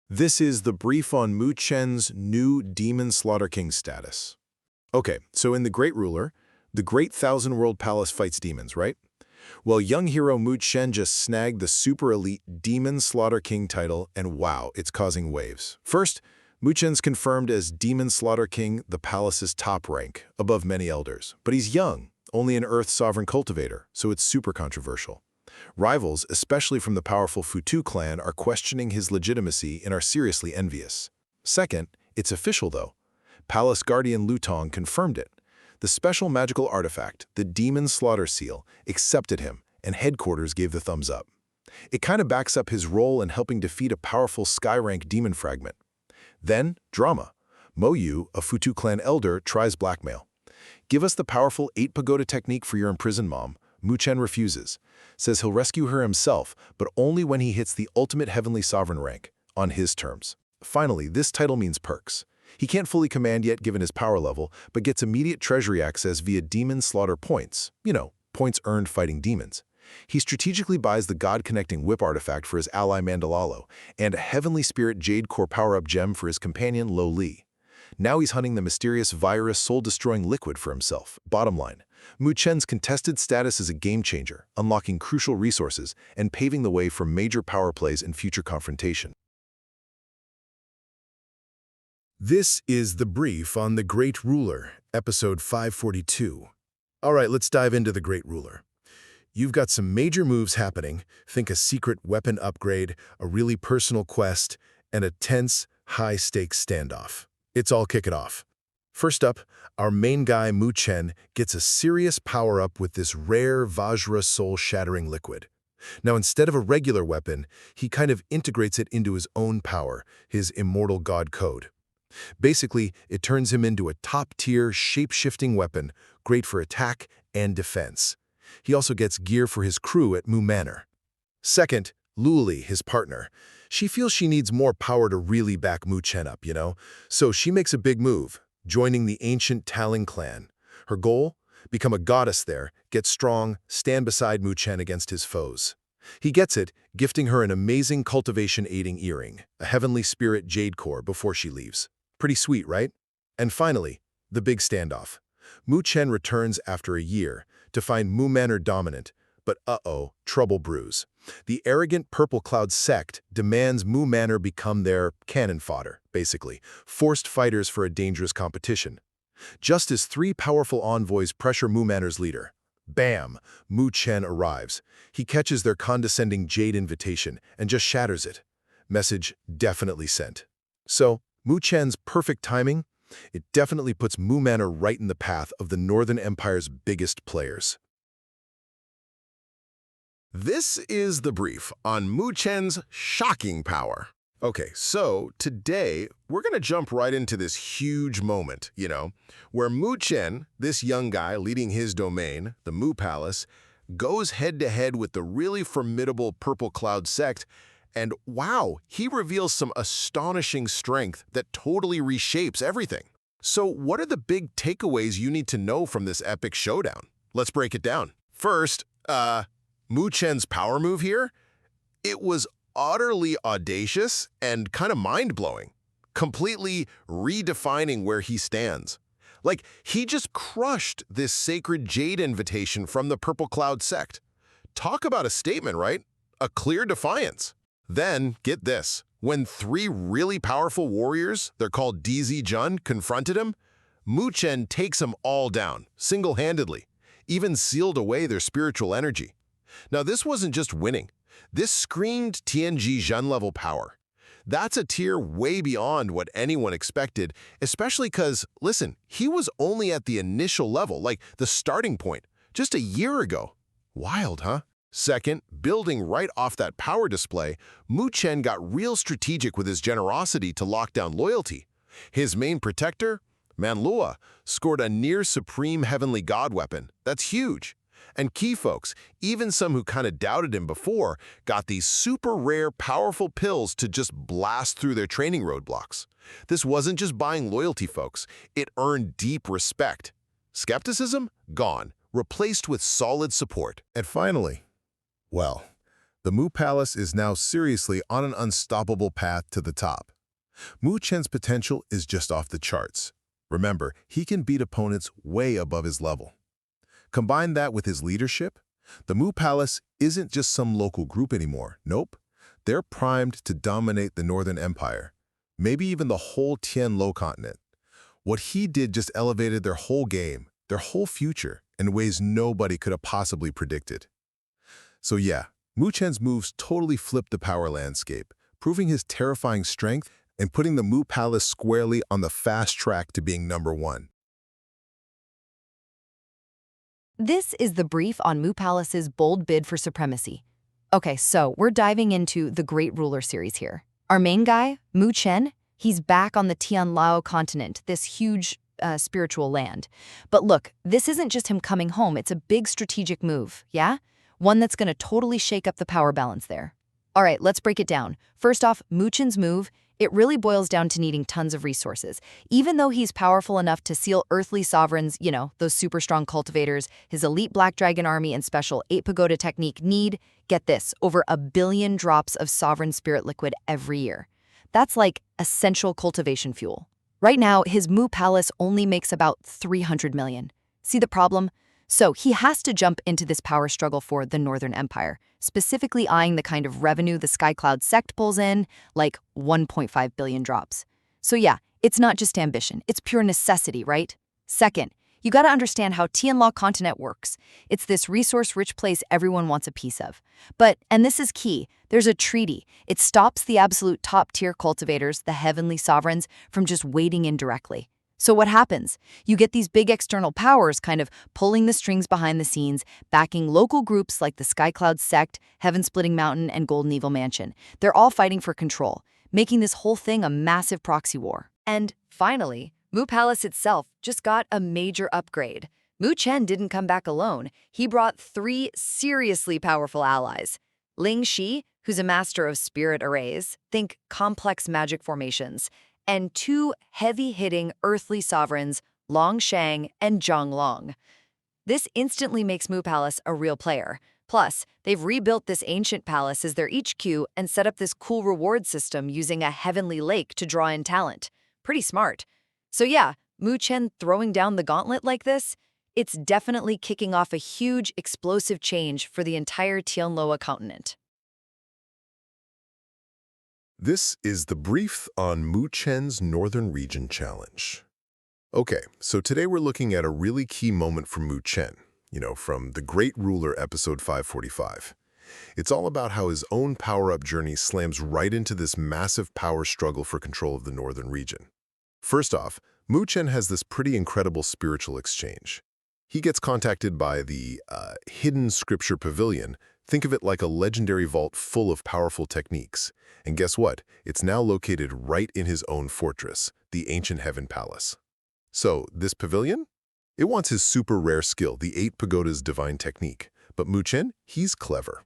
This is the brief on Mu Chen's new Demon Slaughter King status. Okay, so in The Great Ruler, the Great Thousand World Palace fights demons, right? Well, young hero Mu Chen just snagged the super elite Demon Slaughter King title, and wow, it's causing waves. First, Mu Chen's confirmed as Demon Slaughter King, the palace's top rank, above many elders. But he's young, only an Earth Sovereign cultivator, so it's super controversial. Rivals, especially from the powerful Futu clan, are questioning his legitimacy and are seriously envious. Second, it's official though. Palace Guardian Lutong confirmed it. The special magical artifact, the Demon Slaughter Seal, accepted him, and headquarters gave the thumbs up. It kind of backs up his role in helping defeat a powerful sky-rank demon fragment. Then, drama. Mo Yu, a Futu clan elder, tries blackmail. Give us the powerful 8 pagoda technique for your imprisoned mom. Mu Chen refuses, says he'll rescue her himself, but only when he hits the ultimate heavenly sovereign rank, on his terms. Finally, this title means perks. He can't fully command yet given his power level, but gets immediate treasury access via demon slaughter points. You know, points earned fighting demons. He strategically buys the God-connecting whip artifact for his ally Mandalalo, and a heavenly spirit jade core power-up gem for his companion Lo Li. Now he's hunting the mysterious virus soul-destroying liquid for himself. Bottom line, Mu Chen's contested status is a game-changer, unlocking crucial resources and paving the way for major power plays and future confrontation. This is the brief on The Great Ruler, episode 542. All right, let's dive into The Great Ruler. You've got some major moves happening. Think a secret weapon upgrade, a really personal quest, and a tense, high-stakes standoff. It's all kicking off. First up, our main guy Mu Chen gets a serious power-up with this rare Vajra soul-shattering liquid. Now, instead of a regular weapon, he kind of integrates it into his own power, his immortal god code. Basically, it turns him into a top-tier, shape-shifting weapon, great for attack and defense. He also gets gear for his crew at Mu Manor. Second, Luli, his partner. She feels she needs more power to really back Mu Chen up, So she makes a big move, joining the ancient Taling clan. Her goal? Become a goddess there, get strong, stand beside Mu Chen against his foes. He gets it, gifting her an amazing cultivation-aiding earring, a heavenly spirit jade core before she leaves. Pretty sweet, right? And finally, the big standoff. Mu Chen returns after a year to find Mu Manor dominant, but trouble brews. The arrogant Purple Cloud sect demands Mu Manor become their cannon fodder, basically, forced fighters for a dangerous competition. Just as 3 powerful envoys pressure Mu Manor's leader, bam, Mu Chen arrives. He catches their condescending jade invitation and just shatters it. Message definitely sent. So, Mu Chen's perfect timing? It definitely puts Mu Manor right in the path of the Northern Empire's biggest players. This is the brief on Mu Chen's shocking power. Okay, so today we're going to jump right into this huge moment, where Mu Chen, this young guy leading his domain, the Mu Palace, goes head-to-head with the really formidable Purple Cloud sect, and wow, he reveals some astonishing strength that totally reshapes everything. So what are the big takeaways you need to know from this epic showdown? Let's break it down. First, Mu Chen's power move here? It was utterly audacious and kind of mind-blowing, completely redefining where he stands. Like, he just crushed this sacred jade invitation from the Purple Cloud sect. Talk about a statement, right? A clear defiance. Then, get this, when 3 really powerful warriors, they're called DZ Jun, confronted him, Mu Chen takes them all down, single-handedly, even sealed away their spiritual energy. Now, this wasn't just winning. This screamed TNG Jun-level power. That's a tier way beyond what anyone expected, especially because, listen, he was only at the initial level, like the starting point, just a year ago. Wild, huh? Second, building right off that power display, Mu Chen got real strategic with his generosity to lock down loyalty. His main protector, Tianluo, scored a near-supreme heavenly god weapon. That's huge. And key folks, even some who kind of doubted him before, got these super rare, powerful pills to just blast through their training roadblocks. This wasn't just buying loyalty, folks. It earned deep respect. Skepticism? Gone. Replaced with solid support. And finally, well, The Mu Palace is now seriously on an unstoppable path to the top. Mu Chen's potential is just off the charts. Remember, he can beat opponents way above his level. Combine that with his leadership, the Mu Palace isn't just some local group anymore. Nope. They're primed to dominate the Northern Empire, maybe even the whole Tianluo continent. What he did just elevated their whole game, their whole future, in ways nobody could have possibly predicted. So yeah, Mu Chen's moves totally flipped the power landscape, proving his terrifying strength and putting the Mu Palace squarely on the fast track to being #1. This is the brief on Mu Palace's bold bid for supremacy. Okay, so we're diving into the Great Ruler series here. Our main guy, Mu Chen, he's back on the Tianluo continent, this huge spiritual land. But look, this isn't just him coming home, it's a big strategic move, yeah? One that's gonna totally shake up the power balance there. All right, let's break it down. First off, Mu Chen's move, it really boils down to needing tons of resources. Even though he's powerful enough to seal earthly sovereigns, you know, those super strong cultivators, his elite Black Dragon army and special 8 Pagoda technique need, get this, over 1 billion drops of sovereign spirit liquid every year. That's like essential cultivation fuel. Right now, his Mu Palace only makes about 300 million. See the problem? So he has to jump into this power struggle for the Northern Empire, specifically eyeing the kind of revenue the Skycloud sect pulls in, like 1.5 billion drops. So yeah, it's not just ambition, it's pure necessity, right? Second, you gotta understand how Tianluo continent works. It's this resource-rich place everyone wants a piece of. But, and this is key, there's a treaty. It stops the absolute top-tier cultivators, the heavenly sovereigns, from just wading in directly. So what happens? You get these big external powers kind of pulling the strings behind the scenes, backing local groups like the Skycloud sect, Heaven Splitting Mountain, and Golden Evil Mansion. They're all fighting for control, making this whole thing a massive proxy war. And finally, Mu Palace itself just got a major upgrade. Mu Chen didn't come back alone. He brought 3 seriously powerful allies. Ling Shi, who's a master of spirit arrays, think complex magic formations, and 2 heavy-hitting earthly sovereigns, Long Shang and Zhang Long. This instantly makes Mu Palace a real player. Plus, they've rebuilt this ancient palace as their HQ and set up this cool reward system using a heavenly lake to draw in talent. Pretty smart. So yeah, Mu Chen throwing down the gauntlet like this, it's definitely kicking off a huge, explosive change for the entire Tianluo continent. This is the brief on Mu Chen's Northern Region Challenge. Okay, so today we're looking at a really key moment for Mu Chen, from The Great Ruler episode 545. It's all about how his own power-up journey slams right into this massive power struggle for control of the Northern region. First off, Mu Chen has this pretty incredible spiritual exchange. He gets contacted by the Hidden Scripture Pavilion. Think of it like a legendary vault full of powerful techniques. And guess what? It's now located right in his own fortress, the Ancient Heaven Palace. So, this pavilion? It wants his super rare skill, the 8 Pagoda's divine technique. But Mu Chen, he's clever.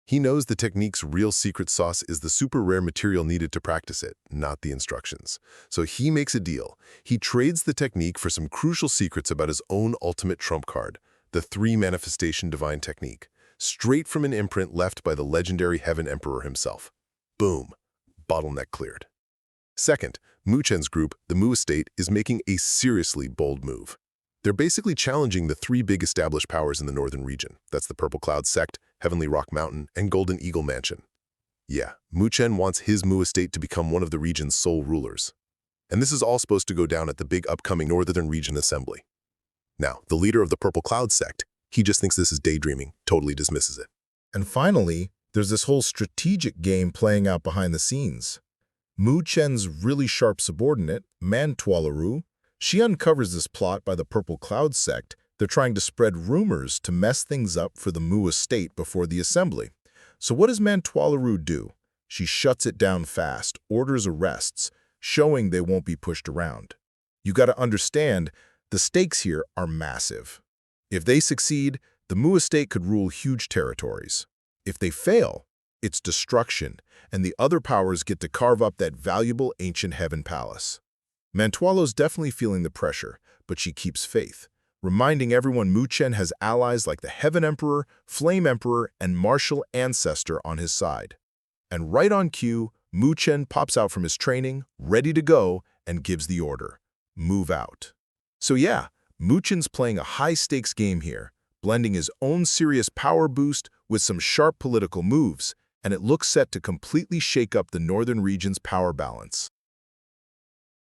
He knows the technique's real secret sauce is the super rare material needed to practice it, not the instructions. So he makes a deal. He trades the technique for some crucial secrets about his own ultimate trump card, the 3 Manifestation Divine Technique, straight from an imprint left by the legendary Heaven Emperor himself. Boom. Bottleneck cleared. Second, Mu Chen's group, the Mu Estate, is making a seriously bold move. They're basically challenging the 3 big established powers in the northern region. That's the Purple Cloud Sect, Heavenly Rock Mountain, and Golden Eagle Mansion. Yeah, Mu Chen wants his Mu Estate to become one of the region's sole rulers. And this is all supposed to go down at the big upcoming Northern Region Assembly. Now, the leader of the Purple Cloud Sect, he just thinks this is daydreaming, totally dismisses it. And finally, there's this whole strategic game playing out behind the scenes. Mu Chen's really sharp subordinate, Mantualaru, she uncovers this plot by the Purple Cloud Sect. They're trying to spread rumors to mess things up for the Mu Estate before the assembly. So what does Mantualaru do? She shuts it down fast, orders arrests, showing they won't be pushed around. You gotta understand, the stakes here are massive. If they succeed, the Mu Estate could rule huge territories. If they fail, it's destruction, and the other powers get to carve up that valuable ancient heaven palace. Mantualo's definitely feeling the pressure, but she keeps faith. reminding everyone Mu Chen has allies like the Heaven Emperor, Flame Emperor, and Martial Ancestor on his side. And right on cue, Mu Chen pops out from his training, ready to go, and gives the order, move out. So yeah, Mu Chen's playing a high-stakes game here, blending his own serious power boost with some sharp political moves, and it looks set to completely shake up the northern region's power balance.